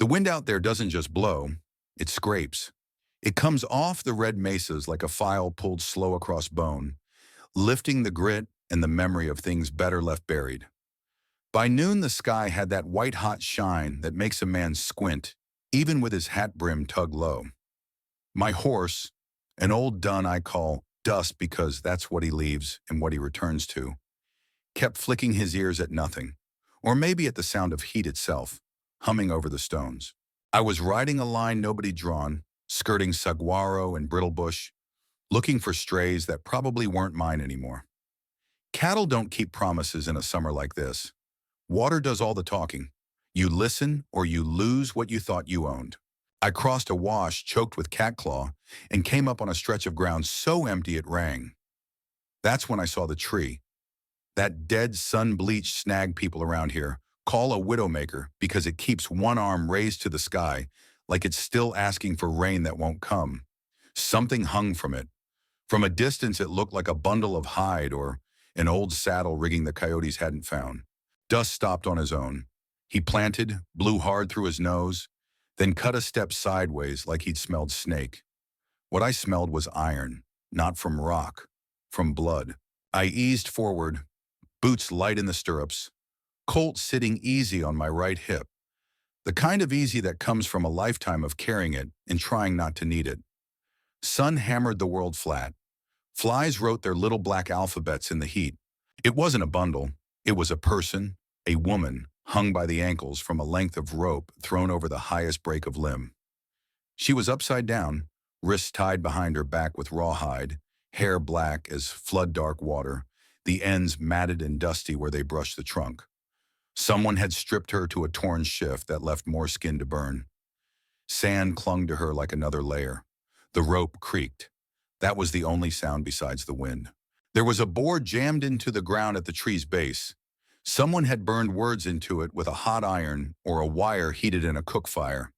The wind out there doesn't just blow, it scrapes. It comes off the red mesas like a file pulled slow across bone, lifting the grit and the memory of things better left buried. By noon, the sky had that white-hot shine that makes a man squint, even with his hat brim tugged low. My horse, an old dun I call Dust because that's what he leaves and what he returns to, kept flicking his ears at nothing, or maybe at the sound of heat itself, humming over the stones. I was riding a line nobody drawn, skirting saguaro and brittlebush, looking for strays that probably weren't mine anymore. Cattle don't keep promises in a summer like this. Water does all the talking. You listen or you lose what you thought you owned. I crossed a wash choked with catclaw and came up on a stretch of ground so empty it rang. That's when I saw the tree. That dead sun-bleached snag people around here call a widowmaker because it keeps one arm raised to the sky like it's still asking for rain that won't come. Something hung from it. From a distance it looked like a bundle of hide or an old saddle rigging the coyotes hadn't found. Dust stopped on his own. He planted, blew hard through his nose, then cut a step sideways like he'd smelled snake. What I smelled was iron, not from rock, from blood. I eased forward, boots light in the stirrups, Colt sitting easy on my right hip, the kind of easy that comes from a lifetime of carrying it and trying not to need it. Sun hammered the world flat. Flies wrote their little black alphabets in the heat. It wasn't a bundle. It was a person, a woman, hung by the ankles from a length of rope thrown over the highest break of limb. She was upside down, wrists tied behind her back with rawhide, hair black as flood-dark water, the ends matted and dusty where they brushed the trunk. Someone had stripped her to a torn shift that left more skin to burn. Sand clung to her like another layer. The rope creaked. That was the only sound besides the wind. There was a board jammed into the ground at the tree's base. Someone had burned words into it with a hot iron or a wire heated in a cook fire.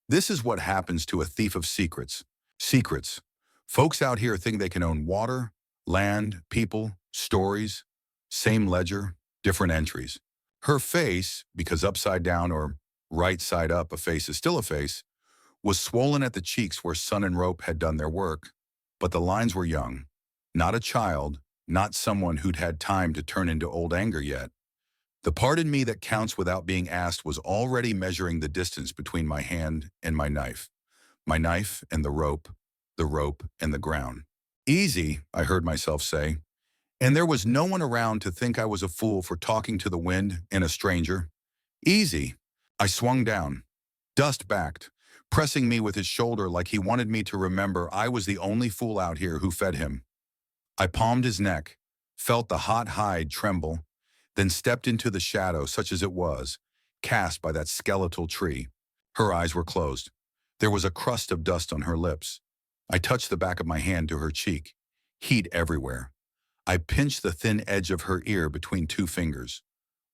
This is what happens to a thief of secrets. Secrets. Folks out here think they can own water, land, people, stories. Same ledger, different entries. Her face, because upside down or right side up a face is still a face, was swollen at the cheeks where sun and rope had done their work, but the lines were young. Not a child, not someone who'd had time to turn into old anger yet. The part in me that counts without being asked was already measuring the distance between my hand and my knife and the rope and the ground. Easy, I heard myself say, and there was no one around to think I was a fool for talking to the wind and a stranger. Easy. I swung down. Dust backed, pressing me with his shoulder like he wanted me to remember I was the only fool out here who fed him. I palmed his neck, felt the hot hide tremble, then stepped into the shadow such as it was, cast by that skeletal tree. Her eyes were closed. There was a crust of dust on her lips. I touched the back of my hand to her cheek. Heat everywhere. I pinched the thin edge of her ear between two fingers.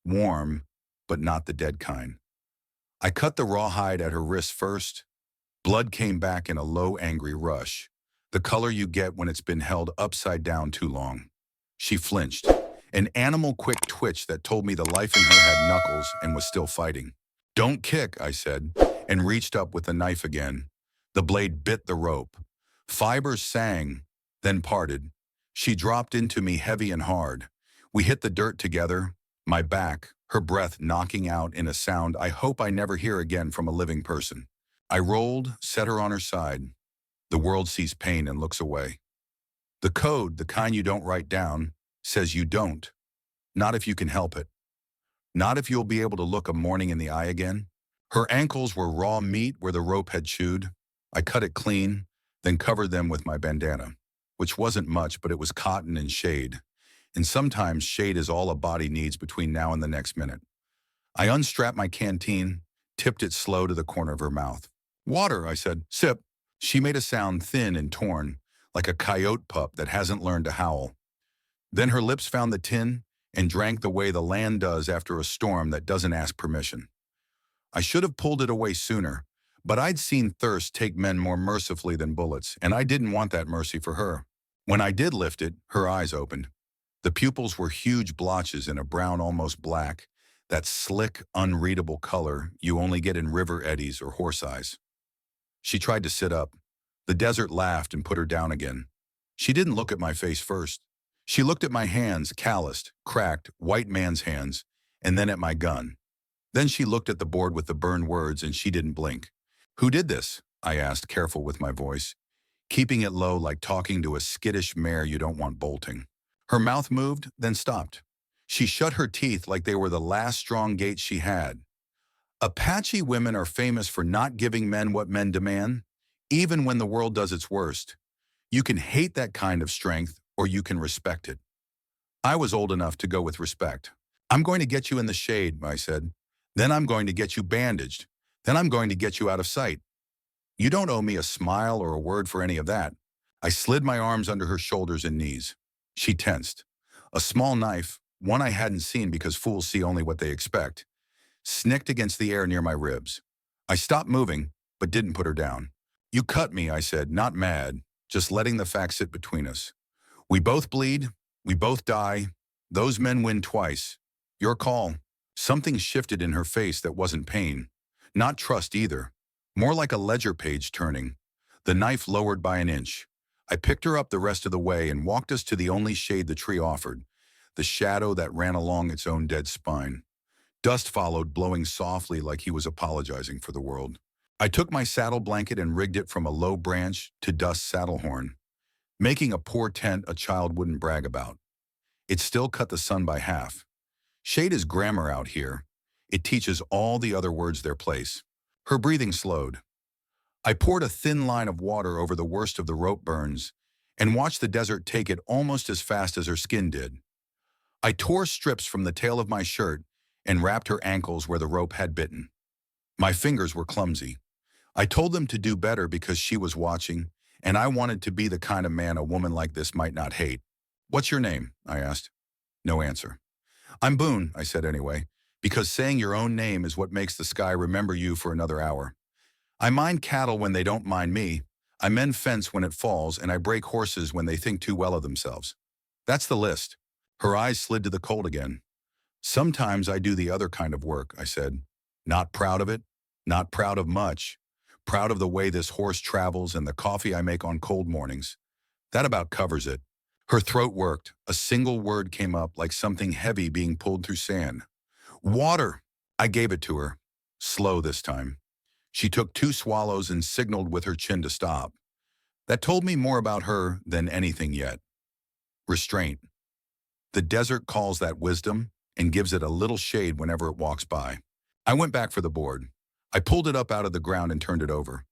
Warm, but not the dead kind. I cut the rawhide at her wrist first. Blood came back in a low, angry rush, the color you get when it's been held upside down too long. She flinched, an animal-quick twitch that told me the life in her had knuckles and was still fighting. "Don't kick," I said, and reached up with the knife again. The blade bit the rope. Fibers sang, then parted. She dropped into me heavy and hard. We hit the dirt together, my back, her breath knocking out in a sound I hope I never hear again from a living person. I rolled, set her on her side. The world sees pain and looks away. The code, the kind you don't write down, says you don't. Not if you can help it. Not if you'll be able to look a morning in the eye again. Her ankles were raw meat where the rope had chewed. I cut it clean, then covered them with my bandana, which wasn't much, but it was cotton and shade. And sometimes shade is all a body needs between now and the next minute. I unstrapped my canteen, tipped it slow to the corner of her mouth. "Water," I said. "Sip." She made a sound thin and torn, like a coyote pup that hasn't learned to howl. Then her lips found the tin and drank the way the land does after a storm that doesn't ask permission. I should have pulled it away sooner, but I'd seen thirst take men more mercifully than bullets, and I didn't want that mercy for her. When I did lift it, her eyes opened. The pupils were huge blotches in a brown almost black, that slick, unreadable color you only get in river eddies or horse eyes. She tried to sit up. The desert laughed and put her down again. She didn't look at my face first. She looked at my hands, calloused, cracked, white man's hands, and then at my gun. Then she looked at the board with the burned words and she didn't blink. "Who did this?" I asked, careful with my voice, keeping it low like talking to a skittish mare you don't want bolting. Her mouth moved, then stopped. She shut her teeth like they were the last strong gates she had. Apache women are famous for not giving men what men demand, even when the world does its worst. You can hate that kind of strength, or you can respect it. I was old enough to go with respect. "I'm going to get you in the shade," I said. "Then I'm going to get you bandaged. Then I'm going to get you out of sight. You don't owe me a smile or a word for any of that." I slid my arms under her shoulders and knees. She tensed. A small knife, one I hadn't seen because fools see only what they expect, snicked against the air near my ribs. I stopped moving, but didn't put her down. "You cut me," I said, not mad, just letting the facts sit between us. "We both bleed. We both die. Those men win twice. Your call." Something shifted in her face that wasn't pain. Not trust either. More like a ledger page turning. The knife lowered by an inch. I picked her up the rest of the way and walked us to the only shade the tree offered, the shadow that ran along its own dead spine. Dust followed, blowing softly like he was apologizing for the world. I took my saddle blanket and rigged it from a low branch to Dust's saddle horn, making a poor tent a child wouldn't brag about. It still cut the sun by half. Shade is grammar out here. It teaches all the other words their place. Her breathing slowed. I poured a thin line of water over the worst of the rope burns and watched the desert take it almost as fast as her skin did. I tore strips from the tail of my shirt and wrapped her ankles where the rope had bitten. My fingers were clumsy. I told them to do better because she was watching, and I wanted to be the kind of man a woman like this might not hate. "What's your name?" I asked. No answer. "I'm Boone," I said anyway, "because saying your own name is what makes the sky remember you for another hour. I mind cattle when they don't mind me. I mend fence when it falls, and I break horses when they think too well of themselves. That's the list." Her eyes slid to the cold again. "Sometimes I do the other kind of work," I said. "Not proud of it, not proud of much. Proud of the way this horse travels and the coffee I make on cold mornings. That about covers it." Her throat worked. A single word came up like something heavy being pulled through sand. "Water." I gave it to her. Slow this time. She took 2 swallows and signaled with her chin to stop. That told me more about her than anything yet. Restraint. The desert calls that wisdom and gives it a little shade whenever it walks by. I went back for the board. I pulled it up out of the ground and turned it over.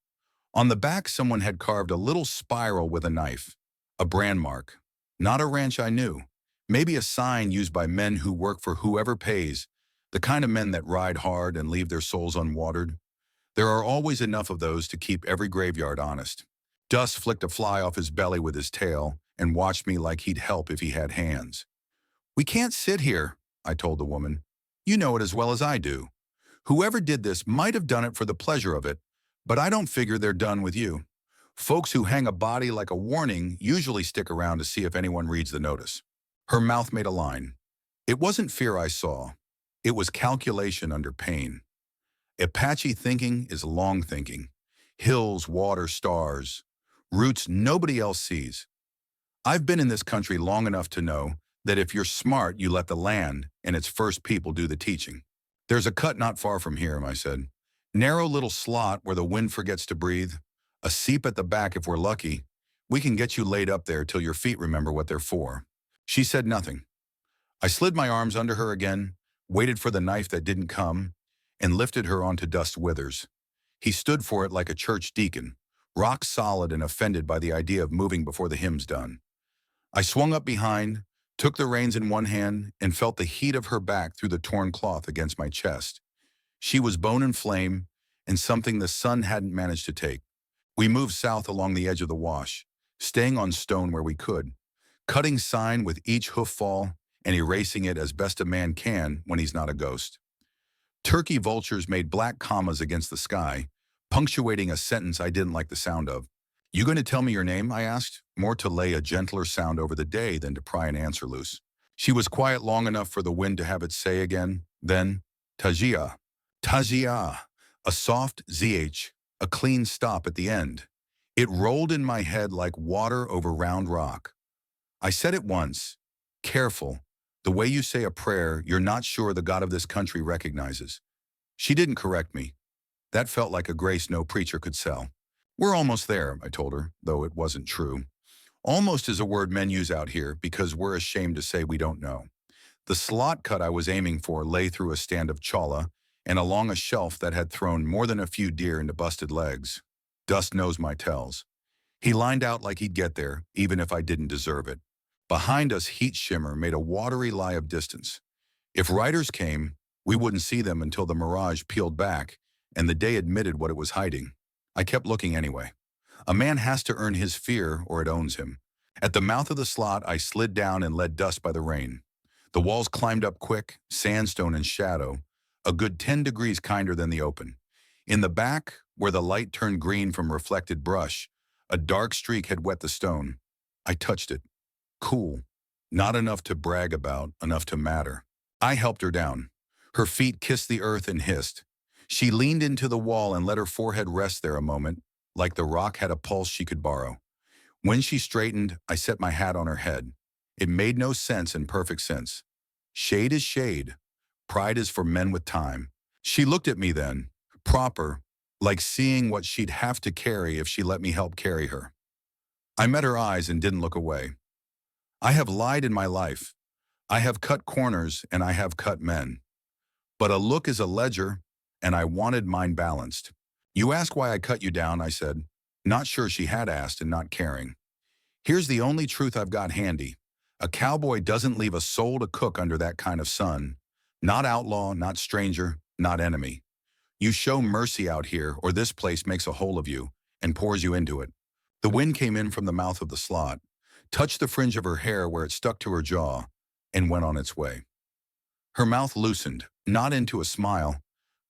On the back, someone had carved a little spiral with a knife. A brand mark. Not a ranch I knew. Maybe a sign used by men who work for whoever pays, the kind of men that ride hard and leave their souls unwatered. There are always enough of those to keep every graveyard honest. Dust flicked a fly off his belly with his tail and watched me like he'd help if he had hands. "We can't sit here," I told the woman. "You know it as well as I do. Whoever did this might have done it for the pleasure of it, but I don't figure they're done with you. Folks who hang a body like a warning usually stick around to see if anyone reads the notice." Her mouth made a line. It wasn't fear I saw. It was calculation under pain. Apache thinking is long thinking. Hills, water, stars. Routes nobody else sees. I've been in this country long enough to know that if you're smart, you let the land and its first people do the teaching. "There's a cut not far from here," I said. "Narrow little slot where the wind forgets to breathe. A seep at the back if we're lucky. We can get you laid up there till your feet remember what they're for." She said nothing. I slid my arms under her again, waited for the knife that didn't come, and lifted her onto Dust Withers. He stood for it like a church deacon, rock solid and offended by the idea of moving before the hymn's done. I swung up behind, took the reins in one hand, and felt the heat of her back through the torn cloth against my chest. She was bone and flame, and something the sun hadn't managed to take. We moved south along the edge of the wash, staying on stone where we could, cutting sign with each hoof fall and erasing it as best a man can when he's not a ghost. Turkey vultures made black commas against the sky, punctuating a sentence I didn't like the sound of. "You going to tell me your name?" I asked, more to lay a gentler sound over the day than to pry an answer loose. She was quiet long enough for the wind to have its say again. Then, Tajia. Tajia. A soft ZH, a clean stop at the end. It rolled in my head like water over round rock. I said it once. Careful. The way you say a prayer, you're not sure the God of this country recognizes. She didn't correct me. That felt like a grace no preacher could sell. We're almost there, I told her, though it wasn't true. Almost is a word men use out here because we're ashamed to say we don't know. The slot cut I was aiming for lay through a stand of cholla and along a shelf that had thrown more than a few deer into busted legs. Dust knows my tells. He lined out like he'd get there, even if I didn't deserve it. Behind us, heat shimmer made a watery lie of distance. If riders came, we wouldn't see them until the mirage peeled back and the day admitted what it was hiding. I kept looking anyway. A man has to earn his fear or it owns him. At the mouth of the slot, I slid down and led dust by the rain. The walls climbed up quick, sandstone and shadow, a good 10 degrees kinder than the open. In the back, where the light turned green from reflected brush, a dark streak had wet the stone. I touched it. Cool. Not enough to brag about, enough to matter. I helped her down. Her feet kissed the earth and hissed. She leaned into the wall and let her forehead rest there a moment, like the rock had a pulse she could borrow. When she straightened, I set my hat on her head. It made no sense in perfect sense. Shade is shade. Pride is for men with time. She looked at me then, proper, like seeing what she'd have to carry if she let me help carry her. I met her eyes and didn't look away. I have lied in my life. I have cut corners and I have cut men. But a look is a ledger, and I wanted mine balanced. You ask why I cut you down, I said. Not sure she had asked and not caring. Here's the only truth I've got handy. A cowboy doesn't leave a soul to cook under that kind of sun. Not outlaw, not stranger, not enemy. You show mercy out here, or this place makes a hole of you and pours you into it. The wind came in from the mouth of the slot, touched the fringe of her hair where it stuck to her jaw, and went on its way. Her mouth loosened, not into a smile.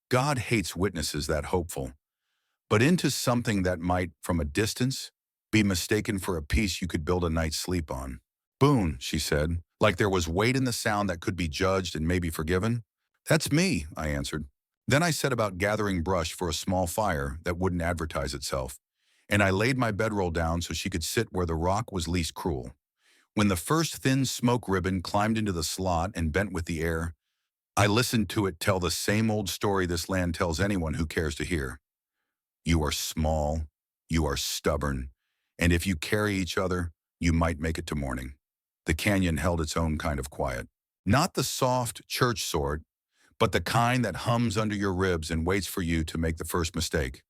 God hates witnesses that hopeful, but into something that might, from a distance, be mistaken for a piece you could build a night's sleep on. Boone, she said, like there was weight in the sound that could be judged and maybe forgiven. That's me, I answered. Then I set about gathering brush for a small fire that wouldn't advertise itself, and I laid my bedroll down so she could sit where the rock was least cruel. When the first thin smoke ribbon climbed into the slot and bent with the air, I listened to it tell the same old story this land tells anyone who cares to hear. You are small, you are stubborn, and if you carry each other, you might make it to morning. The canyon held its own kind of quiet. Not the soft church sort, but the kind that hums under your ribs and waits for you to make the first mistake.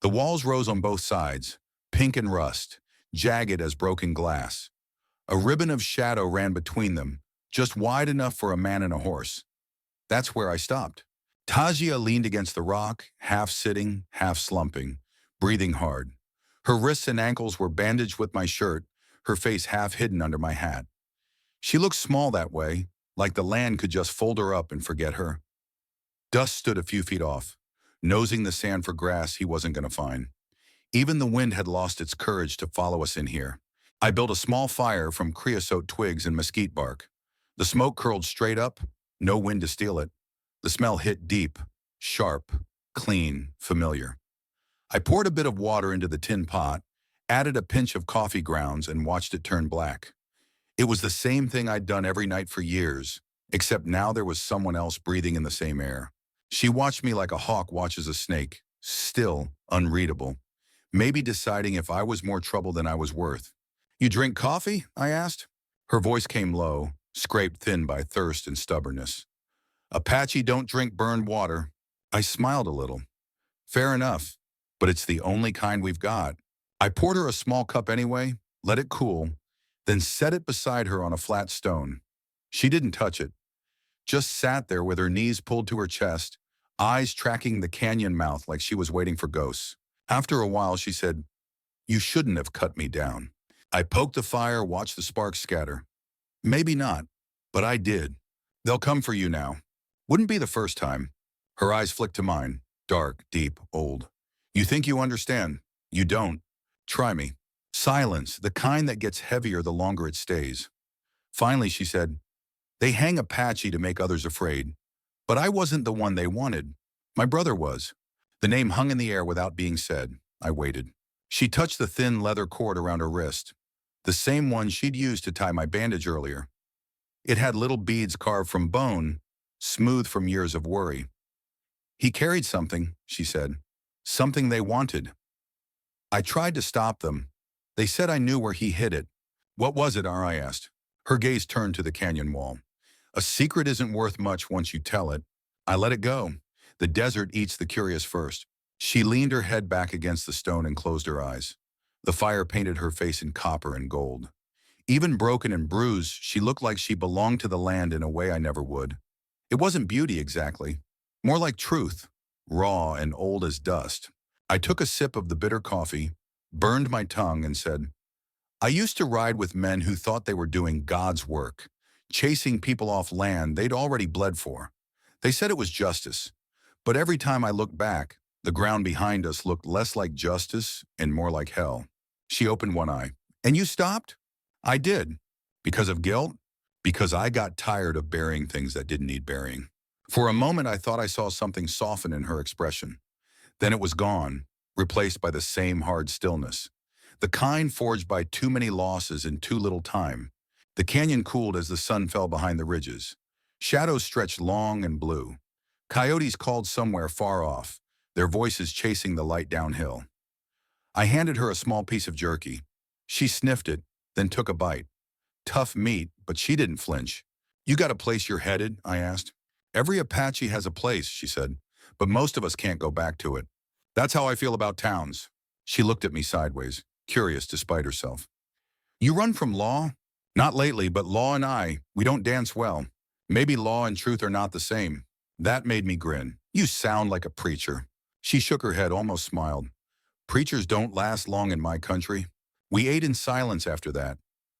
The walls rose on both sides, pink and rust, jagged as broken glass. A ribbon of shadow ran between them, just wide enough for a man and a horse. That's where I stopped. Tajia leaned against the rock, half sitting, half slumping, breathing hard. Her wrists and ankles were bandaged with my shirt, her face half hidden under my hat. She looked small that way, like the land could just fold her up and forget her. Dust stood a few feet off, nosing the sand for grass he wasn't going to find. Even the wind had lost its courage to follow us in here. I built a small fire from creosote twigs and mesquite bark. The smoke curled straight up, no wind to steal it. The smell hit deep, sharp, clean, familiar. I poured a bit of water into the tin pot, added a pinch of coffee grounds, and watched it turn black. It was the same thing I'd done every night for years, except now there was someone else breathing in the same air. She watched me like a hawk watches a snake, still unreadable, maybe deciding if I was more trouble than I was worth. You drink coffee? I asked. Her voice came low, scraped thin by thirst and stubbornness. Apache don't drink burned water. I smiled a little. Fair enough, but it's the only kind we've got. I poured her a small cup anyway, let it cool, then set it beside her on a flat stone. She didn't touch it, just sat there with her knees pulled to her chest, eyes tracking the canyon mouth like she was waiting for ghosts. After a while, she said, "You shouldn't have cut me down." I poked the fire, watched the sparks scatter. Maybe not, but I did. They'll come for you now. Wouldn't be the first time. Her eyes flicked to mine, dark, deep, old. You think you understand? You don't. Try me. Silence, the kind that gets heavier the longer it stays. Finally, she said, They hang Apache to make others afraid. But I wasn't the one they wanted. My brother was. The name hung in the air without being said. I waited. She touched the thin leather cord around her wrist, the same one she'd used to tie my bandage earlier. It had little beads carved from bone, smooth from years of worry. He carried something, she said. Something they wanted. I tried to stop them. They said I knew where he hid it. What was it, I asked. Her gaze turned to the canyon wall. A secret isn't worth much once you tell it. I let it go. The desert eats the curious first. She leaned her head back against the stone and closed her eyes. The fire painted her face in copper and gold. Even broken and bruised, she looked like she belonged to the land in a way I never would. It wasn't beauty exactly, more like truth, raw and old as dust. I took a sip of the bitter coffee, burned my tongue, and said, I used to ride with men who thought they were doing God's work, chasing people off land they'd already bled for. They said it was justice. But every time I looked back, the ground behind us looked less like justice and more like hell. She opened one eye. And you stopped? I did. Because of guilt? Because I got tired of burying things that didn't need burying. For a moment, I thought I saw something soften in her expression. Then it was gone, replaced by the same hard stillness. The kind forged by too many losses in too little time. The canyon cooled as the sun fell behind the ridges. Shadows stretched long and blue. Coyotes called somewhere far off, their voices chasing the light downhill. I handed her a small piece of jerky. She sniffed it, then took a bite. Tough meat, but she didn't flinch. You got a place you're headed? I asked. Every Apache has a place, she said, but most of us can't go back to it. That's how I feel about towns. She looked at me sideways, curious despite herself. You run from law? Not lately, but law and we don't dance well. Maybe law and truth are not the same. That made me grin. You sound like a preacher. She shook her head, almost smiled. Preachers don't last long in my country. We ate in silence after that.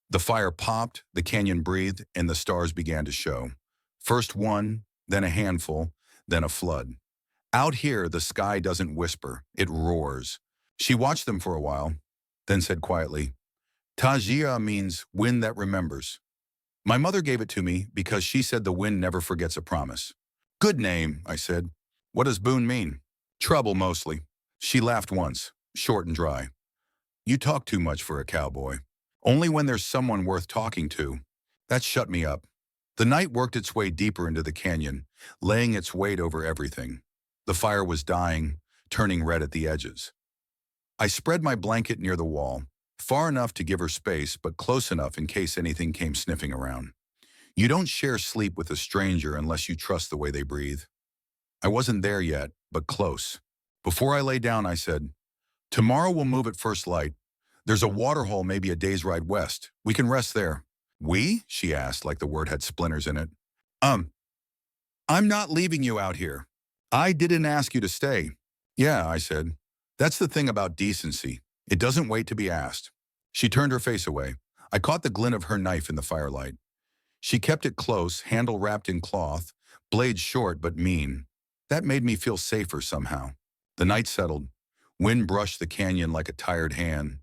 The fire popped, the canyon breathed, and the stars began to show. First one, then a handful, then a flood. Out here, the sky doesn't whisper, it roars. She watched them for a while, then said quietly, Tajia means wind that remembers. My mother gave it to me because she said the wind never forgets a promise. Good name, I said. What does Boone mean? Trouble, mostly. She laughed once, short and dry. You talk too much for a cowboy. Only when there's someone worth talking to. That shut me up. The night worked its way deeper into the canyon, laying its weight over everything. The fire was dying, turning red at the edges. I spread my blanket near the wall, far enough to give her space, but close enough in case anything came sniffing around. You don't share sleep with a stranger unless you trust the way they breathe. I wasn't there yet, but close. Before I lay down, I said, Tomorrow we'll move at first light. There's a waterhole maybe a day's ride west. We can rest there. We? She asked, like the word had splinters in it. I'm not leaving you out here. I didn't ask you to stay. Yeah, I said. That's the thing about decency. It doesn't wait to be asked. She turned her face away. I caught the glint of her knife in the firelight. She kept it close, handle wrapped in cloth, blade short but mean. That made me feel safer somehow. The night settled. Wind brushed the canyon like a tired hand,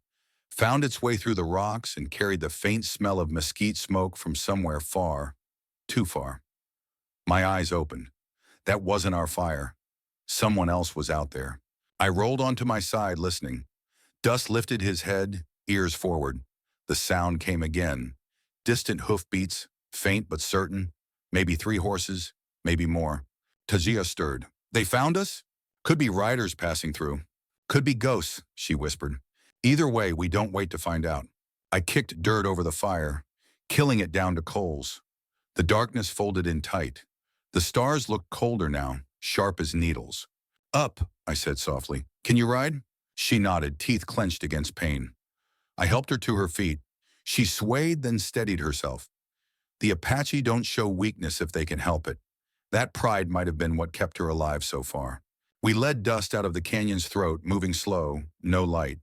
found its way through the rocks and carried the faint smell of mesquite smoke from somewhere far, too far. My eyes opened. That wasn't our fire. Someone else was out there. I rolled onto my side, listening. Dust lifted his head, ears forward. The sound came again. Distant hoofbeats, faint but certain. Maybe 3 horses, maybe more. Tajia stirred. They found us? Could be riders passing through. Could be ghosts, she whispered. Either way, we don't wait to find out. I kicked dirt over the fire, killing it down to coals. The darkness folded in tight. The stars looked colder now, sharp as needles. Up, I said softly. Can you ride? She nodded, teeth clenched against pain. I helped her to her feet. She swayed, then steadied herself. The Apache don't show weakness if they can help it. That pride might have been what kept her alive so far. We led dust out of the canyon's throat, moving slow, no light.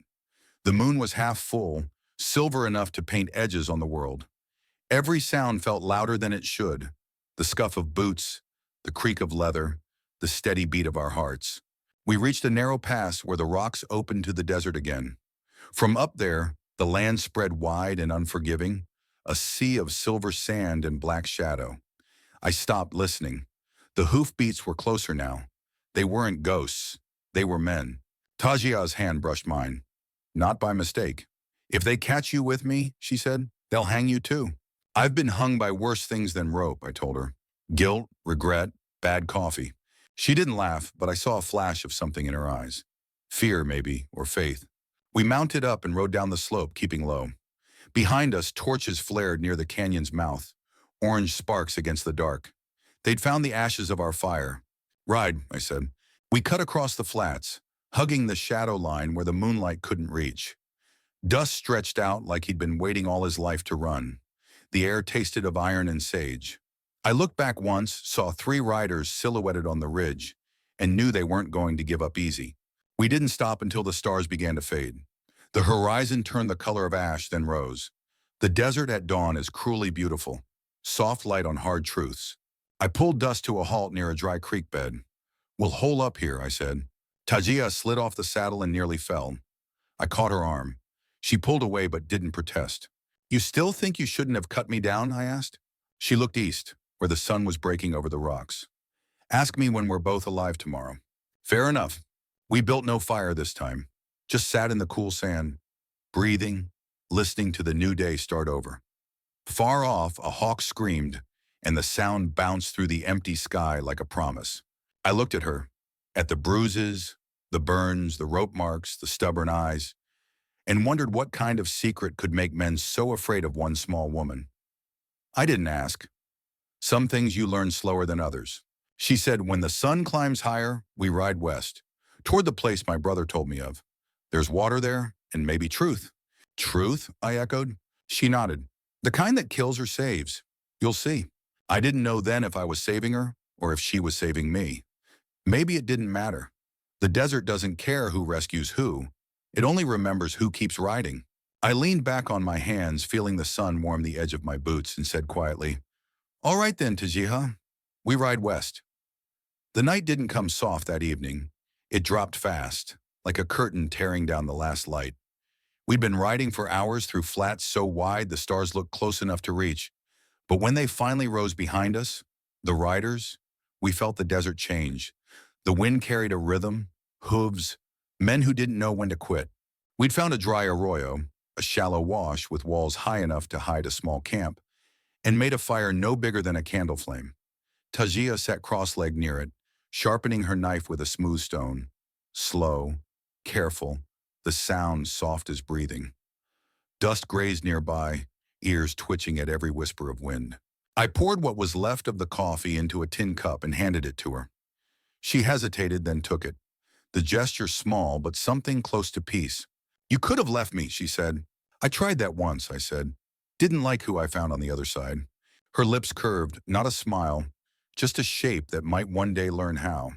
The moon was half full, silver enough to paint edges on the world. Every sound felt louder than it should. The scuff of boots, the creak of leather, the steady beat of our hearts. We reached a narrow pass where the rocks opened to the desert again. From up there, the land spread wide and unforgiving, a sea of silver sand and black shadow. I stopped listening. The hoofbeats were closer now. They weren't ghosts. They were men. Tajia's hand brushed mine. Not by mistake. If they catch you with me, she said, they'll hang you too. I've been hung by worse things than rope, I told her. Guilt, regret, bad coffee. She didn't laugh, but I saw a flash of something in her eyes. Fear, maybe, or faith. We mounted up and rode down the slope, keeping low. Behind us, torches flared near the canyon's mouth, orange sparks against the dark. They'd found the ashes of our fire. Ride, I said. We cut across the flats, hugging the shadow line where the moonlight couldn't reach. Dust stretched out like he'd been waiting all his life to run. The air tasted of iron and sage. I looked back once, saw 3 riders silhouetted on the ridge, and knew they weren't going to give up easy. We didn't stop until the stars began to fade. The horizon turned the color of ash, then rose. The desert at dawn is cruelly beautiful, soft light on hard truths. I pulled Dust to a halt near a dry creek bed. We'll hole up here, I said. Tajia slid off the saddle and nearly fell. I caught her arm. She pulled away but didn't protest. You still think you shouldn't have cut me down, I asked. She looked east, where the sun was breaking over the rocks. Ask me when we're both alive tomorrow. Fair enough. We built no fire this time. Just sat in the cool sand, breathing, listening to the new day start over. Far off, a hawk screamed, and the sound bounced through the empty sky like a promise. I looked at her, at the bruises, the burns, the rope marks, the stubborn eyes, and wondered what kind of secret could make men so afraid of one small woman. I didn't ask. Some things you learn slower than others. She said, when the sun climbs higher, we ride west, toward the place my brother told me of. There's water there, and maybe truth. Truth? I echoed. She nodded. The kind that kills or saves. You'll see. I didn't know then if I was saving her or if she was saving me. Maybe it didn't matter. The desert doesn't care who rescues who. It only remembers who keeps riding. I leaned back on my hands, feeling the sun warm the edge of my boots, and said quietly, all right then, Tajiha. We ride west. The night didn't come soft that evening. It dropped fast, like a curtain tearing down the last light. We'd been riding for hours through flats so wide the stars looked close enough to reach. But when they finally rose behind us, the riders, we felt the desert change. The wind carried a rhythm, hooves, men who didn't know when to quit. We'd found a dry arroyo, a shallow wash with walls high enough to hide a small camp, and made a fire no bigger than a candle flame. Tajia sat cross-legged near it, sharpening her knife with a smooth stone. Slow, careful, the sound soft as breathing. Dust grazed nearby, ears twitching at every whisper of wind. I poured what was left of the coffee into a tin cup and handed it to her. She hesitated, then took it. The gesture small, but something close to peace. You could have left me, she said. I tried that once, I said. Didn't like who I found on the other side. Her lips curved, not a smile, just a shape that might one day learn how.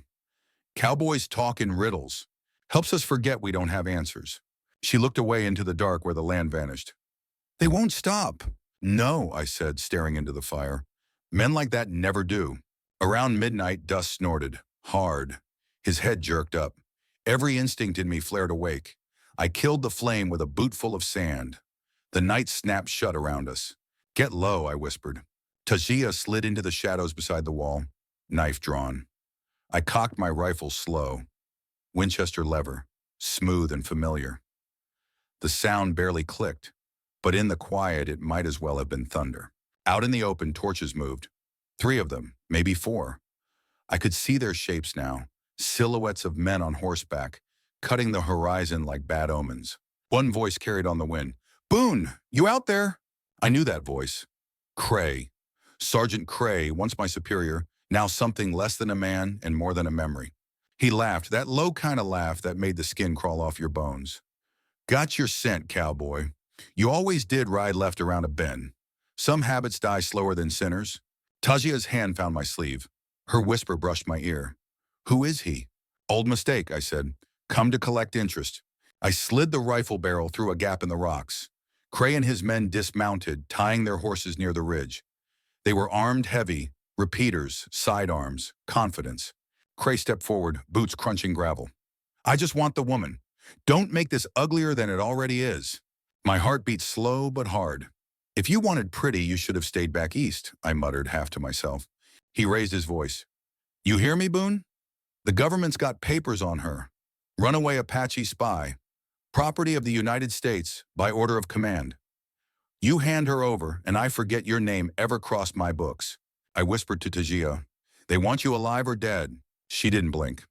Cowboys talk in riddles. Helps us forget we don't have answers. She looked away into the dark where the land vanished. They won't stop. No, I said, staring into the fire. Men like that never do. Around midnight, Dust snorted, hard. His head jerked up. Every instinct in me flared awake. I killed the flame with a bootful of sand. The night snapped shut around us. Get low, I whispered. Tajia slid into the shadows beside the wall, knife drawn. I cocked my rifle slow. Winchester lever, smooth and familiar. The sound barely clicked, but in the quiet it might as well have been thunder. Out in the open, torches moved. 3 of them, maybe 4. I could see their shapes now, silhouettes of men on horseback, cutting the horizon like bad omens. One voice carried on the wind. Boone, you out there? I knew that voice. Cray. Sergeant Cray, once my superior, now something less than a man and more than a memory. He laughed, that low kind of laugh that made the skin crawl off your bones. Got your scent, cowboy. You always did ride left around a bend. Some habits die slower than sinners. Tajia's hand found my sleeve. Her whisper brushed my ear. Who is he? Old mistake, I said. Come to collect interest. I slid the rifle barrel through a gap in the rocks. Cray and his men dismounted, tying their horses near the ridge. They were armed heavy, repeaters, sidearms, confidence. Cray stepped forward, boots crunching gravel. I just want the woman. Don't make this uglier than it already is. My heart beat slow but hard. If you wanted pretty, you should have stayed back east, I muttered half to myself. He raised his voice. You hear me, Boone? The government's got papers on her. Runaway Apache spy. Property of the United States by order of command. You hand her over, and I forget your name ever crossed my books. I whispered to Tajia. They want you alive or dead. She didn't blink.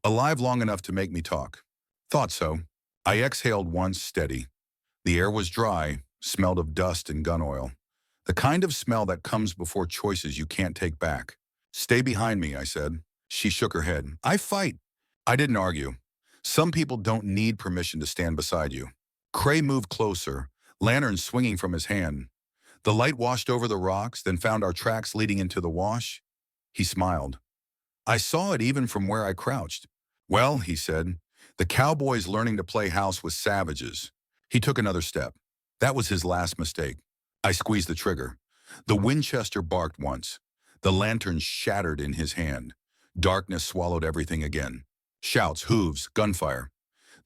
Alive long enough to make me talk. Thought so. I exhaled once, steady. The air was dry, smelled of dust and gun oil. The kind of smell that comes before choices you can't take back. Stay behind me, I said. She shook her head. I fight. I didn't argue. Some people don't need permission to stand beside you. Cray moved closer, lantern swinging from his hand. The light washed over the rocks, then found our tracks leading into the wash. He smiled. I saw it even from where I crouched. Well, he said, the cowboy's learning to play house with savages. He took another step. That was his last mistake. I squeezed the trigger. The Winchester barked once. The lantern shattered in his hand. Darkness swallowed everything again. Shouts, hooves, gunfire.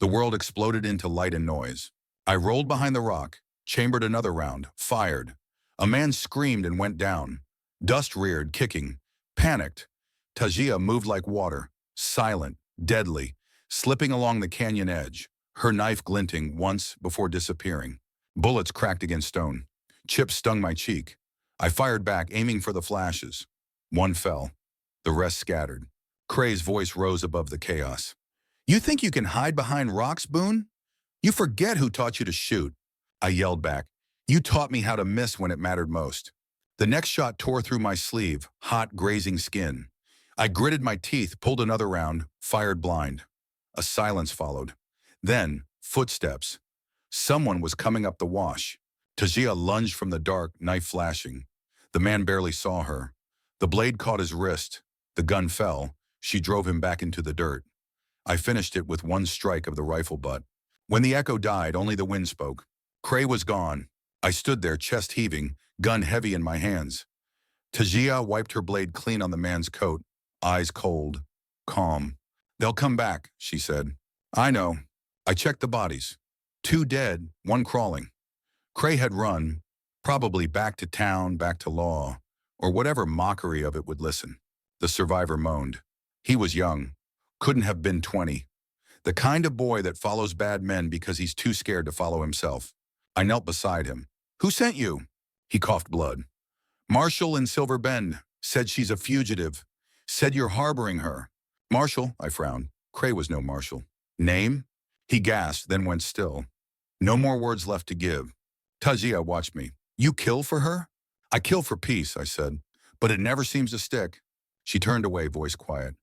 The world exploded into light and noise. I rolled behind the rock, chambered another round, fired. A man screamed and went down. Dust reared, kicking. Panicked. Tajia moved like water, silent, deadly, slipping along the canyon edge, her knife glinting once before disappearing. Bullets cracked against stone. Chips stung my cheek. I fired back, aiming for the flashes. One fell. The rest scattered. Cray's voice rose above the chaos. You think you can hide behind rocks, Boone? You forget who taught you to shoot. I yelled back. You taught me how to miss when it mattered most. The next shot tore through my sleeve, hot, grazing skin. I gritted my teeth, pulled another round, fired blind. A silence followed. Then, footsteps. Someone was coming up the wash. Tajia lunged from the dark, knife flashing. The man barely saw her. The blade caught his wrist. The gun fell. She drove him back into the dirt. I finished it with one strike of the rifle butt. When the echo died, only the wind spoke. Cray was gone. I stood there, chest heaving, gun heavy in my hands. Tajia wiped her blade clean on the man's coat, eyes cold, calm. They'll come back, she said. I know. I checked the bodies. 2 dead, 1 crawling. Cray had run, probably back to town, back to law, or whatever mockery of it would listen. The survivor moaned. He was young, couldn't have been 20. The kind of boy that follows bad men because he's too scared to follow himself. I knelt beside him. Who sent you? He coughed blood. Marshall in Silver Bend said she's a fugitive. Said you're harboring her. Marshall, I frowned. Cray was no Marshall. Name? He gasped, then went still. No more words left to give. Tajia watched me. You kill for her? I kill for peace, I said. But it never seems to stick. She turned away, voice quiet.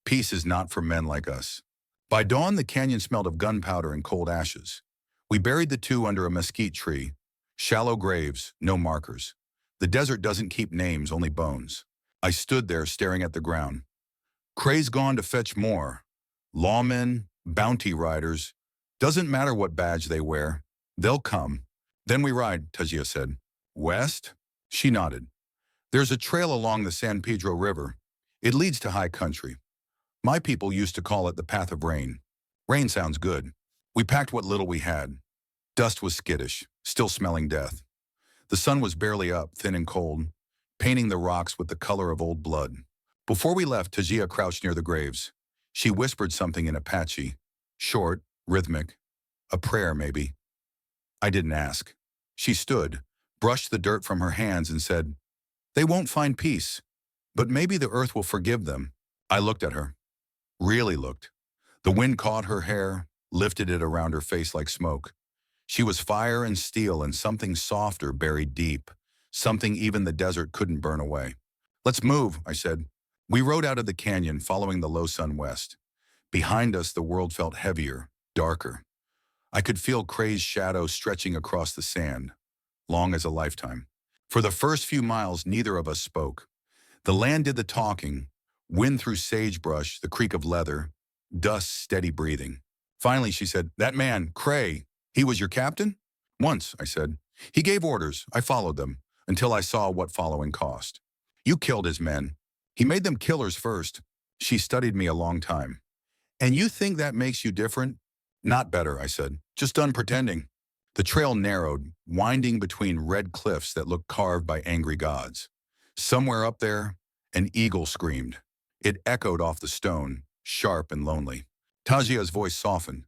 Peace is not for men like us. By dawn, the canyon smelled of gunpowder and cold ashes. We buried the 2 under a mesquite tree. Shallow graves, no markers. The desert doesn't keep names, only bones. I stood there staring at the ground. Cray's gone to fetch more. Lawmen, bounty riders. Doesn't matter what badge they wear. They'll come. Then we ride, Tajia said. West? She nodded. There's a trail along the San Pedro River. It leads to high country. My people used to call it the Path of Rain. Rain sounds good. We packed what little we had. Dust was skittish, still smelling death. The sun was barely up, thin and cold, painting the rocks with the color of old blood. Before we left, Tajia crouched near the graves. She whispered something in Apache. Short, rhythmic. A prayer, maybe. I didn't ask. She stood, brushed the dirt from her hands and said, They won't find peace, but maybe the earth will forgive them. I looked at her. Really looked. The wind caught her hair, lifted it around her face like smoke. She was fire and steel and something softer buried deep, something even the desert couldn't burn away. Let's move, I said. We rode out of the canyon, following the low sun west. Behind us, the world felt heavier, darker. I could feel Cray's shadow stretching across the sand, long as a lifetime. For the first few miles, neither of us spoke. The land did the talking, wind through sagebrush, the creak of leather, dust, steady breathing. Finally, she said, That man, Cray, he was your captain? Once, I said. He gave orders. I followed them, until I saw what following cost. You killed his men. He made them killers first. She studied me a long time. And you think that makes you different? Not better, I said. Just done pretending. The trail narrowed, winding between red cliffs that looked carved by angry gods. Somewhere up there, An eagle screamed. It echoed off the stone, sharp and lonely. Tajia's voice softened.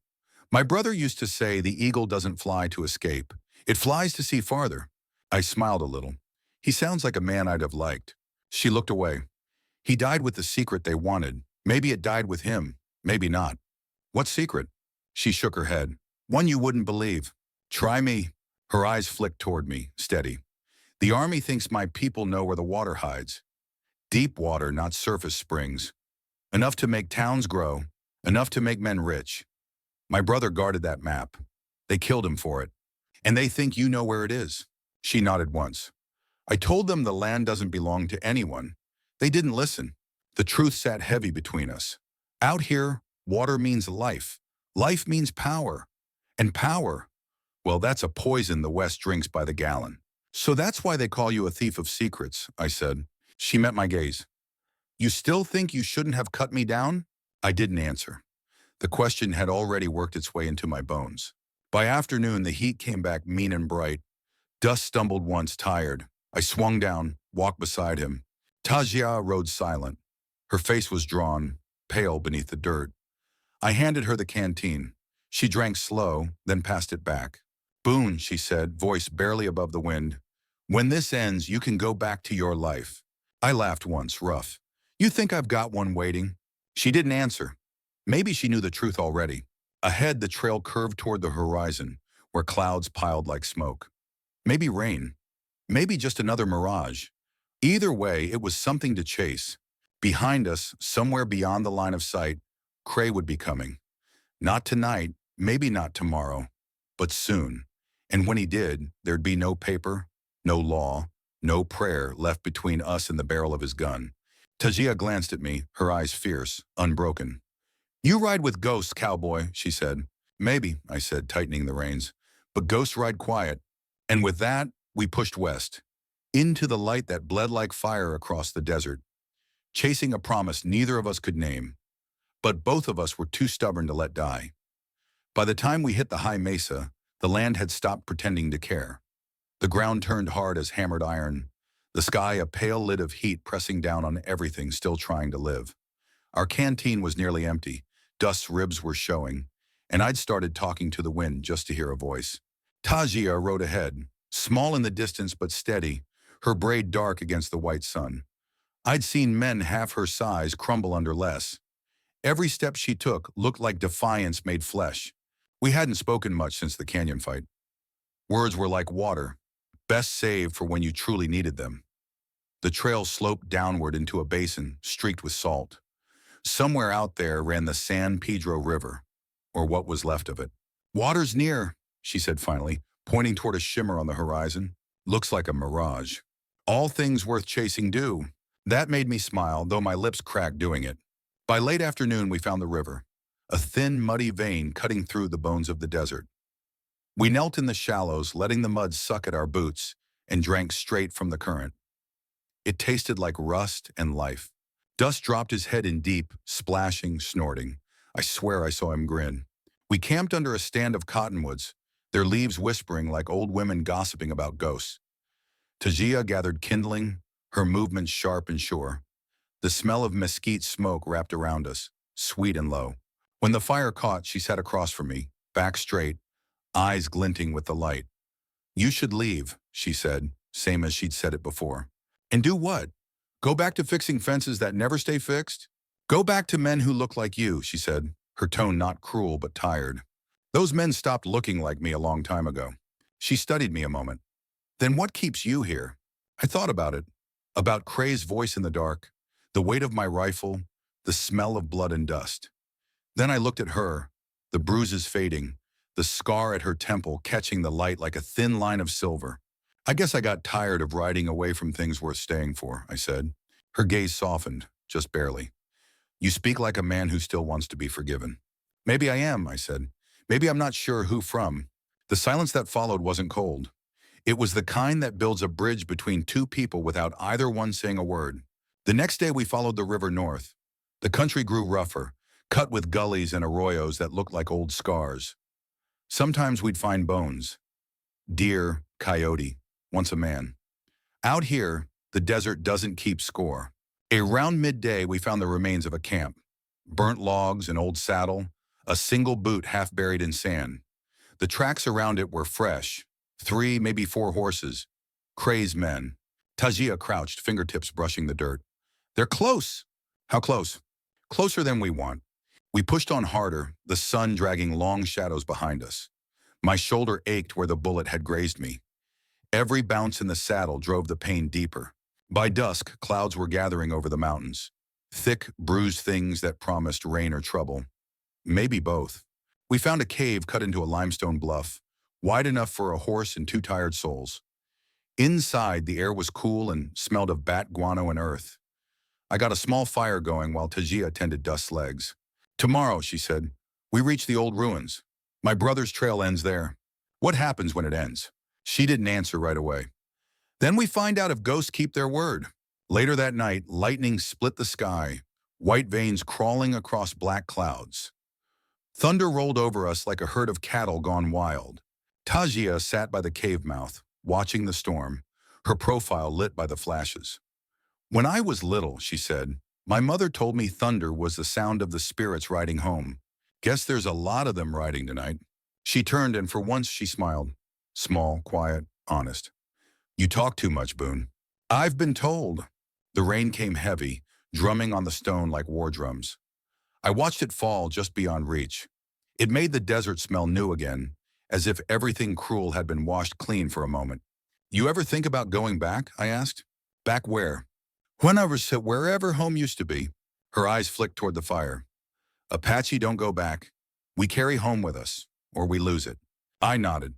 My brother used to say the eagle doesn't fly to escape. It flies to see farther. I smiled a little. He sounds like a man I'd have liked. She looked away. He died with the secret they wanted. Maybe it died with him. Maybe not. What secret? She shook her head. One you wouldn't believe. Try me. Her eyes flicked toward me, steady. The army thinks my people know where the water hides. Deep water, not surface springs. Enough to make towns grow. Enough to make men rich. My brother guarded that map. They killed him for it. And they think you know where it is. She nodded once. I told them the land doesn't belong to anyone. They didn't listen. The truth sat heavy between us. Out here, water means life. Life means power. And power, well, that's a poison the West drinks by the gallon. So that's why they call you a thief of secrets, I said. She met my gaze. You still think you shouldn't have cut me down? I didn't answer. The question had already worked its way into my bones. By afternoon, the heat came back mean and bright. Dust stumbled once, tired. I swung down, walked beside him. Tajia rode silent. Her face was drawn, pale beneath the dirt. I handed her the canteen. She drank slow, then passed it back. Boone, she said, voice barely above the wind. When this ends, you can go back to your life. I laughed once, rough. You think I've got one waiting? She didn't answer. Maybe she knew the truth already. Ahead, the trail curved toward the horizon, where clouds piled like smoke. Maybe rain. Maybe just another mirage. Either way, it was something to chase. Behind us, somewhere beyond the line of sight, Cray would be coming. Not tonight, maybe not tomorrow, but soon. And when he did, there'd be no paper, no law, no prayer left between us and the barrel of his gun. Tajia glanced at me, her eyes fierce, unbroken. You ride with ghosts, cowboy, she said. Maybe, I said, tightening the reins. But ghosts ride quiet. And with that, we pushed west, into the light that bled like fire across the desert, chasing a promise neither of us could name. But both of us were too stubborn to let die. By the time we hit the high mesa, the land had stopped pretending to care. The ground turned hard as hammered iron, the sky a pale lid of heat pressing down on everything still trying to live. Our canteen was nearly empty, Dust's ribs were showing, and I'd started talking to the wind just to hear a voice. Tajia rode ahead, small in the distance but steady, her braid dark against the white sun. I'd seen men half her size crumble under less. Every step she took looked like defiance made flesh. We hadn't spoken much since the canyon fight. Words were like water, best saved for when you truly needed them. The trail sloped downward into a basin streaked with salt. Somewhere out there ran the San Pedro River, or what was left of it. Water's near, she said finally, pointing toward a shimmer on the horizon. Looks like a mirage. All things worth chasing do. That made me smile, though my lips cracked doing it. By late afternoon, we found the river, a thin, muddy vein cutting through the bones of the desert. We knelt in the shallows, letting the mud suck at our boots, and drank straight from the current. It tasted like rust and life. Dust dropped his head in deep, splashing, snorting. I swear I saw him grin. We camped under a stand of cottonwoods, their leaves whispering like old women gossiping about ghosts. Tajia gathered kindling, her movements sharp and sure. The smell of mesquite smoke wrapped around us, sweet and low. When the fire caught, she sat across from me, back straight, eyes glinting with the light. You should leave, she said, same as she'd said it before. And do what? Go back to fixing fences that never stay fixed? Go back to men who look like you, she said, her tone not cruel but tired. Those men stopped looking like me a long time ago. She studied me a moment. Then what keeps you here? I thought about it. About Cray's voice in the dark, the weight of my rifle, the smell of blood and dust. Then I looked at her, the bruises fading, the scar at her temple catching the light like a thin line of silver. I guess I got tired of riding away from things worth staying for, I said. Her gaze softened, just barely. You speak like a man who still wants to be forgiven. Maybe I am, I said. Maybe I'm not sure who from. The silence that followed wasn't cold. It was the kind that builds a bridge between two people without either one saying a word. The next day we followed the river north. The country grew rougher, cut with gullies and arroyos that looked like old scars. Sometimes we'd find bones. Deer, coyote, once a man. Out here, the desert doesn't keep score. Around midday, we found the remains of a camp. Burnt logs, an old saddle, a single boot half buried in sand. The tracks around it were fresh. 3, maybe 4 horses. Crazed men. Tajia crouched, fingertips brushing the dirt. They're close. How close? Closer than we want. We pushed on harder, the sun dragging long shadows behind us. My shoulder ached where the bullet had grazed me. Every bounce in the saddle drove the pain deeper. By dusk, clouds were gathering over the mountains. Thick, bruised things that promised rain or trouble. Maybe both. We found a cave cut into a limestone bluff, wide enough for a horse and 2 tired souls. Inside, the air was cool and smelled of bat guano and earth. I got a small fire going while Tajia tended Dust's legs. Tomorrow, she said, we reach the old ruins. My brother's trail ends there. What happens when it ends? She didn't answer right away. Then we find out if ghosts keep their word. Later that night, lightning split the sky, white veins crawling across black clouds. Thunder rolled over us like a herd of cattle gone wild. Tajia sat by the cave mouth, watching the storm, her profile lit by the flashes. When I was little, she said, my mother told me thunder was the sound of the spirits riding home. Guess there's a lot of them riding tonight. She turned and for once she smiled. Small, quiet, honest. You talk too much, Boone. I've been told. The rain came heavy, drumming on the stone like war drums. I watched it fall just beyond reach. It made the desert smell new again, as if everything cruel had been washed clean for a moment. You ever think about going back? I asked. Back where? Wherever home used to be. Her eyes flicked toward the fire. Apache don't go back. We carry home with us, or we lose it. I nodded.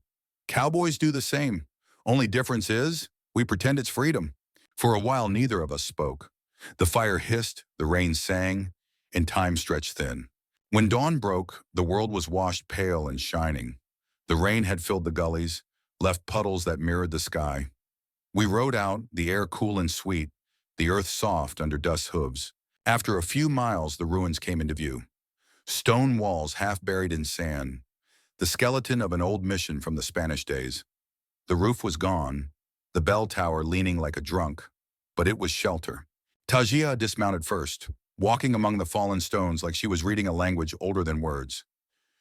Cowboys do the same. Only difference is, we pretend it's freedom. For a while, neither of us spoke. The fire hissed, the rain sang, and time stretched thin. When dawn broke, the world was washed pale and shining. The rain had filled the gullies, left puddles that mirrored the sky. We rode out, the air cool and sweet, the earth soft under Dust's hooves. After a few miles, the ruins came into view. Stone walls half buried in sand, the skeleton of an old mission from the Spanish days. The roof was gone, the bell tower leaning like a drunk, but it was shelter. Tajia dismounted first, walking among the fallen stones like she was reading a language older than words.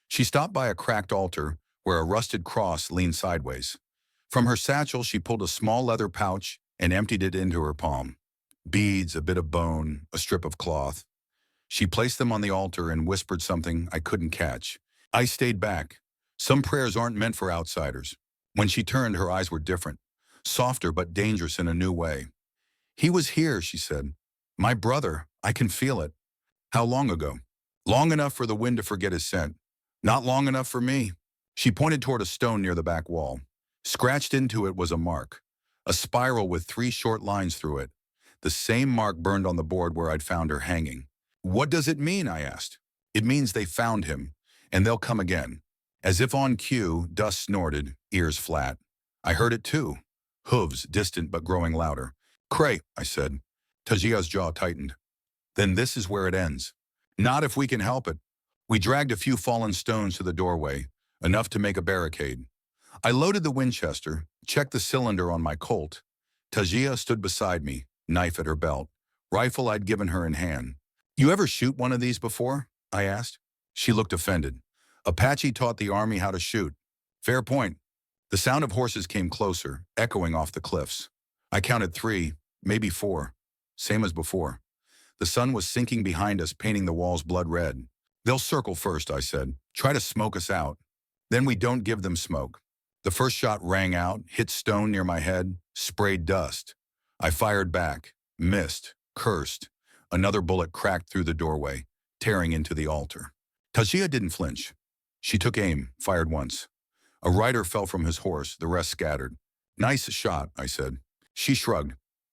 She stopped by a cracked altar where a rusted cross leaned sideways. From her satchel, she pulled a small leather pouch and emptied it into her palm. Beads, a bit of bone, a strip of cloth. She placed them on the altar and whispered something I couldn't catch. I stayed back. Some prayers aren't meant for outsiders. When she turned, her eyes were different, softer but dangerous in a new way. He was here, she said. My brother, I can feel it. How long ago? Long enough for the wind to forget his scent. Not long enough for me. She pointed toward a stone near the back wall. Scratched into it was a mark, a spiral with 3 short lines through it. The same mark burned on the board where I'd found her hanging. What does it mean? I asked. It means they found him, and they'll come again. As if on cue, Dust snorted, ears flat. I heard it too. Hooves, distant but growing louder. Cray, I said. Tajia's jaw tightened. Then this is where it ends. Not if we can help it. We dragged a few fallen stones to the doorway, enough to make a barricade. I loaded the Winchester, checked the cylinder on my Colt. Tajia stood beside me, knife at her belt, rifle I'd given her in hand. You ever shoot one of these before? I asked. She looked offended. Apache taught the army how to shoot. Fair point. The sound of horses came closer, echoing off the cliffs. I counted 3, maybe 4. Same as before. The sun was sinking behind us, painting the walls blood red. They'll circle first, I said. Try to smoke us out. Then we don't give them smoke. The first shot rang out, hit stone near my head, sprayed dust. I fired back, missed, cursed. Another bullet cracked through the doorway, tearing into the altar. Tajia didn't flinch. She took aim, fired once. A rider fell from his horse, the rest scattered. Nice shot, I said. She shrugged.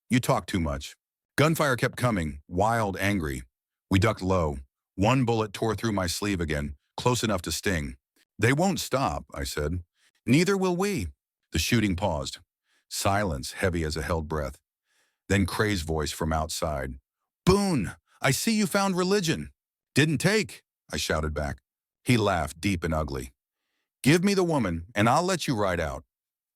You talk too much. Gunfire kept coming, wild, angry. We ducked low. One bullet tore through my sleeve again, close enough to sting. They won't stop, I said. Neither will we. The shooting paused. Silence, heavy as a held breath. Then Cray's voice from outside. Boone, I see you found religion. Didn't take, I shouted back. He laughed, deep and ugly. Give me the woman, and I'll let you ride out.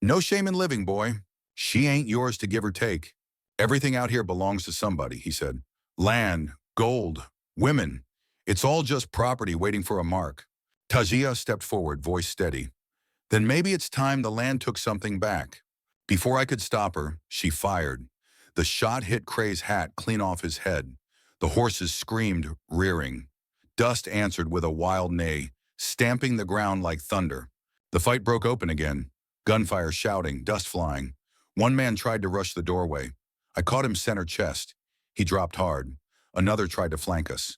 No shame in living, boy. She ain't yours to give or take. Everything out here belongs to somebody, he said. Land, gold, women. It's all just property waiting for a mark. Tajia stepped forward, voice steady. Then maybe it's time the land took something back. Before I could stop her, she fired. The shot hit Cray's hat clean off his head. The horses screamed, rearing. Dust answered with a wild neigh, stamping the ground like thunder. The fight broke open again. Gunfire shouting, dust flying. One man tried to rush the doorway. I caught him center chest. He dropped hard. Another tried to flank us.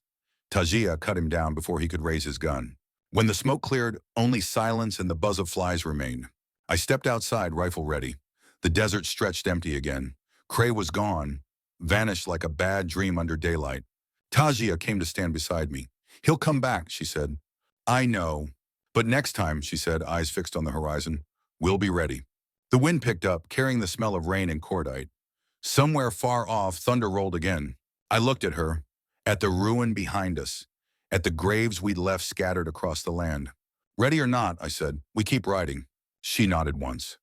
Tajia cut him down before he could raise his gun. When the smoke cleared, only silence and the buzz of flies remained. I stepped outside, rifle ready. The desert stretched empty again. Cray was gone, vanished like a bad dream under daylight. Tajia came to stand beside me. He'll come back, she said. I know. But next time, she said, eyes fixed on the horizon, we'll be ready. The wind picked up, carrying the smell of rain and cordite. Somewhere far off, thunder rolled again. I looked at her, at the ruin behind us, at the graves we'd left scattered across the land. Ready or not, I said, we keep riding. She nodded once,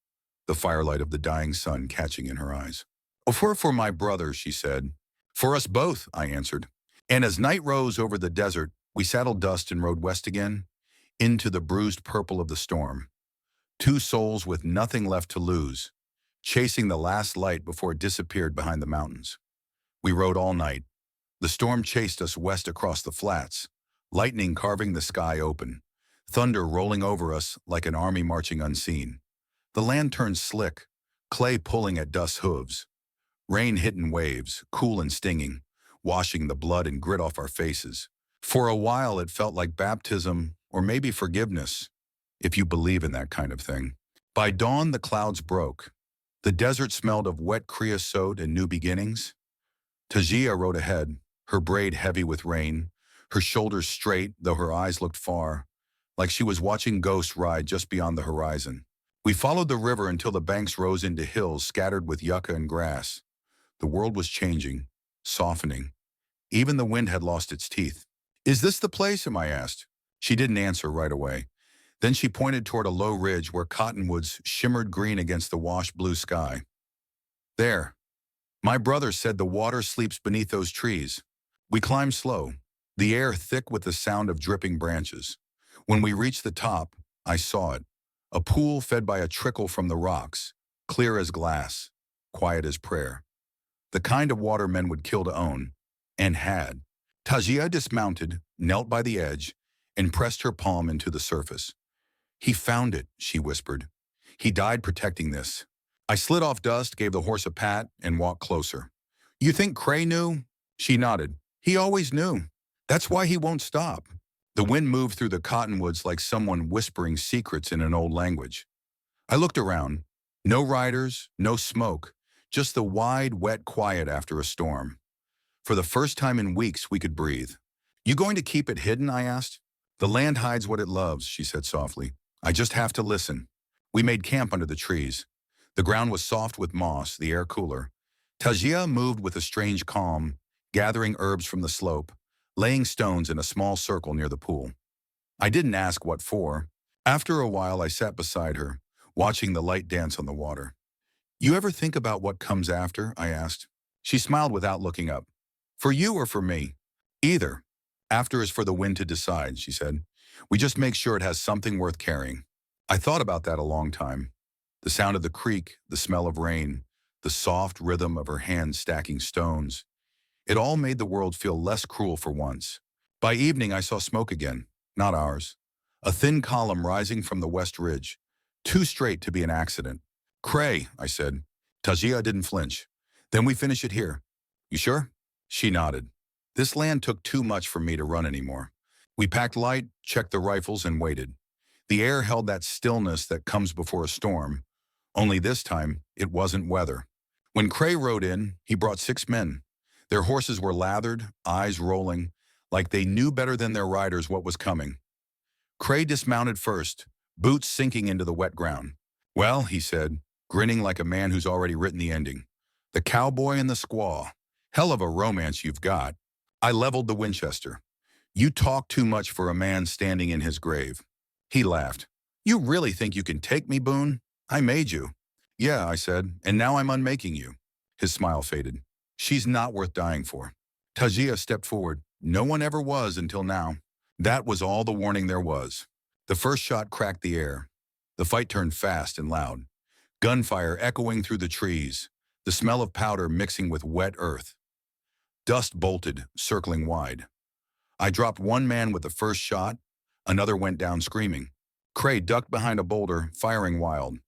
the firelight of the dying sun catching in her eyes. Oh, for my brother, she said. For us both, I answered. And as night rose over the desert, we saddled dust and rode west again, into the bruised purple of the storm. Two souls with nothing left to lose, chasing the last light before it disappeared behind the mountains. We rode all night. The storm chased us west across the flats, lightning carving the sky open, thunder rolling over us like an army marching unseen. The land turned slick, clay pulling at dust's hooves. Rain hit in waves, cool and stinging, washing the blood and grit off our faces. For a while it felt like baptism, or maybe forgiveness, if you believe in that kind of thing. By dawn the clouds broke. The desert smelled of wet creosote and new beginnings. Tajia rode ahead, her braid heavy with rain, her shoulders straight, though her eyes looked far, like she was watching ghosts ride just beyond the horizon. We followed the river until the banks rose into hills scattered with yucca and grass. The world was changing, softening. Even the wind had lost its teeth. Is this the place? I asked. She didn't answer right away. Then she pointed toward a low ridge where cottonwoods shimmered green against the washed blue sky. There. My brother said the water sleeps beneath those trees. We climbed slow, the air thick with the sound of dripping branches. When we reached the top, I saw it. A pool fed by a trickle from the rocks, clear as glass, quiet as prayer. The kind of water men would kill to own, and had. Tajia dismounted, knelt by the edge, and pressed her palm into the surface. He found it, she whispered. He died protecting this. I slid off dust, gave the horse a pat, and walked closer. You think Cray knew? She nodded. He always knew. That's why he won't stop. The wind moved through the cottonwoods like someone whispering secrets in an old language. I looked around. No riders, no smoke, just the wide, wet quiet after a storm. For the first time in weeks, we could breathe. You going to keep it hidden? I asked. The land hides what it loves, she said softly. I just have to listen. We made camp under the trees. The ground was soft with moss, the air cooler. Tajia moved with a strange calm, gathering herbs from the slope, laying stones in a small circle near the pool. I didn't ask what for. After a while, I sat beside her, watching the light dance on the water. You ever think about what comes after? I asked. She smiled without looking up. For you or for me? Either. After is for the wind to decide, she said. We just make sure it has something worth carrying. I thought about that a long time. The sound of the creek, the smell of rain, the soft rhythm of her hands stacking stones. It all made the world feel less cruel for once. By evening, I saw smoke again, not ours. A thin column rising from the west ridge, too straight to be an accident. Cray, I said. Tajia didn't flinch. Then we finish it here. You sure? She nodded. This land took too much for me to run anymore. We packed light, checked the rifles, and waited. The air held that stillness that comes before a storm. Only this time, it wasn't weather. When Cray rode in, he brought 6 men. Their horses were lathered, eyes rolling, like they knew better than their riders what was coming. Cray dismounted first, boots sinking into the wet ground. Well, he said, grinning like a man who's already written the ending. The cowboy and the squaw. Hell of a romance you've got. I leveled the Winchester. You talk too much for a man standing in his grave. He laughed. You really think you can take me, Boone? I made you. Yeah, I said, and now I'm unmaking you. His smile faded. She's not worth dying for. Tajia stepped forward. No one ever was until now. That was all the warning there was. The first shot cracked the air. The fight turned fast and loud. Gunfire echoing through the trees. The smell of powder mixing with wet earth. Dust bolted, circling wide. I dropped one man with the first shot. Another went down screaming. Cray ducked behind a boulder, firing wild.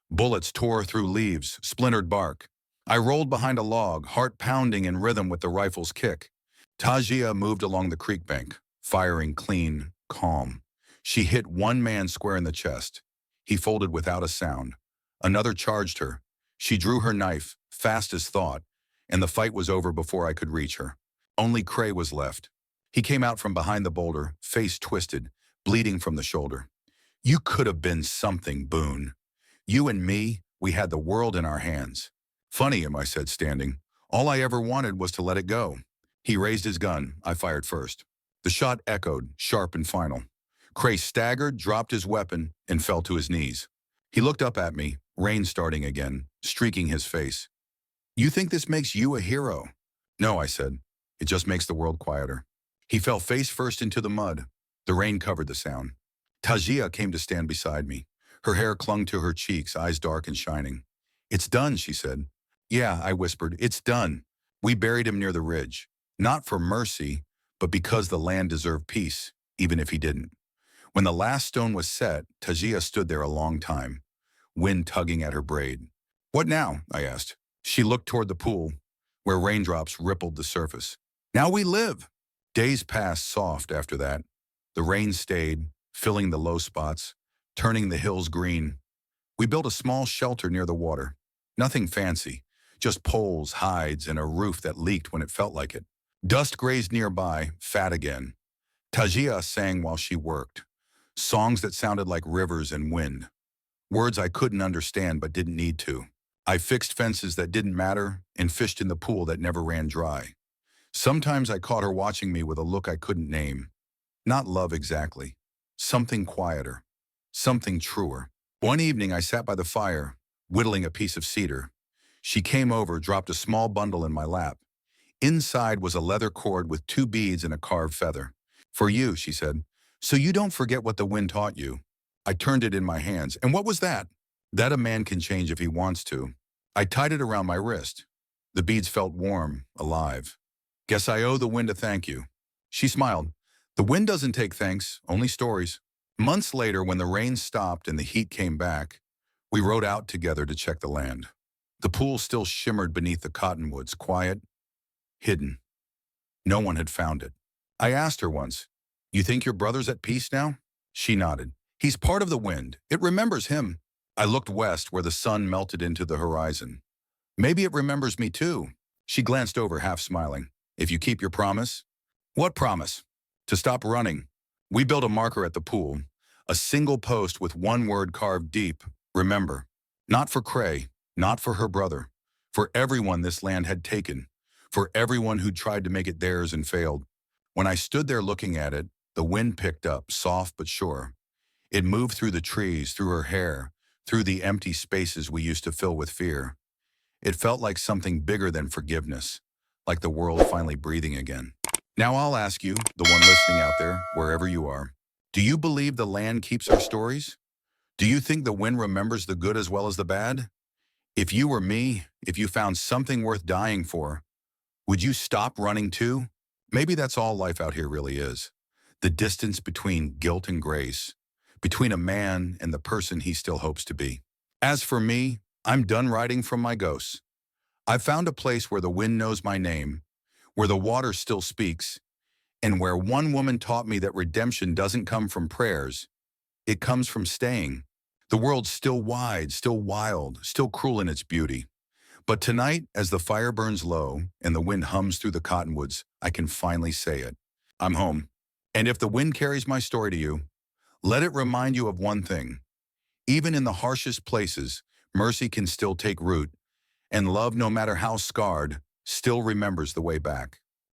Bullets tore through leaves, splintered bark. I rolled behind a log, heart pounding in rhythm with the rifle's kick. Tajia moved along the creek bank, firing clean, calm. She hit one man square in the chest. He folded without a sound. Another charged her. She drew her knife, fast as thought, and the fight was over before I could reach her. Only Cray was left. He came out from behind the boulder, face twisted, bleeding from the shoulder. You could have been something, Boone. You and me, we had the world in our hands. Funny him, I said, standing. All I ever wanted was to let it go. He raised his gun. I fired first. The shot echoed, sharp and final. Cray staggered, dropped his weapon, and fell to his knees. He looked up at me, rain starting again, streaking his face. You think this makes you a hero? No, I said. It just makes the world quieter. He fell face first into the mud. The rain covered the sound. Tajia came to stand beside me. Her hair clung to her cheeks, eyes dark and shining. It's done, she said. Yeah, I whispered, it's done. We buried him near the ridge. Not for mercy, but because the land deserved peace, even if he didn't. When the last stone was set, Tajia stood there a long time, wind tugging at her braid. What now? I asked. She looked toward the pool, where raindrops rippled the surface. Now we live. Days passed soft after that. The rain stayed, filling the low spots, turning the hills green. We built a small shelter near the water. Nothing fancy, just poles, hides, and a roof that leaked when it felt like it. Dust grazed nearby, fat again. Tajia sang while she worked. Songs that sounded like rivers and wind. Words I couldn't understand but didn't need to. I fixed fences that didn't matter and fished in the pool that never ran dry. Sometimes I caught her watching me with a look I couldn't name. Not love exactly. Something quieter. Something truer. One evening I sat by the fire, whittling a piece of cedar. She came over, dropped a small bundle in my lap. Inside was a leather cord with 2 beads and a carved feather. For you, she said, so you don't forget what the wind taught you. I turned it in my hands. And what was that? That a man can change if he wants to. I tied it around my wrist. The beads felt warm, alive. Guess I owe the wind a thank you. She smiled. The wind doesn't take thanks, only stories. Months later, when the rain stopped and the heat came back, we rode out together to check the land. The pool still shimmered beneath the cottonwoods, quiet, hidden. No one had found it. I asked her once, you think your brother's at peace now? She nodded. He's part of the wind. It remembers him. I looked west where the sun melted into the horizon. Maybe it remembers me too. She glanced over, half smiling. If you keep your promise. What promise? To stop running. We built a marker at the pool, a single post with one word carved deep, remember. Not for Cray, not for her brother, for everyone this land had taken, for everyone who tried to make it theirs and failed. When I stood there looking at it, the wind picked up, soft but sure. It moved through the trees, through her hair, through the empty spaces we used to fill with fear. It felt like something bigger than forgiveness, like the world finally breathing again. Now I'll ask you, the one listening out there, wherever you are, do you believe the land keeps our stories? Do you think the wind remembers the good as well as the bad? If you were me, if you found something worth dying for, would you stop running too? Maybe that's all life out here really is. The distance between guilt and grace, between a man and the person he still hopes to be. As for me, I'm done riding from my ghosts. I've found a place where the wind knows my name, where the water still speaks, and where one woman taught me that redemption doesn't come from prayers, it comes from staying. The world's still wide, still wild, still cruel in its beauty. But tonight, as the fire burns low and the wind hums through the cottonwoods, I can finally say it. I'm home. And if the wind carries my story to you, let it remind you of one thing. Even in the harshest places, mercy can still take root, and love, no matter how scarred, still remembers the way back.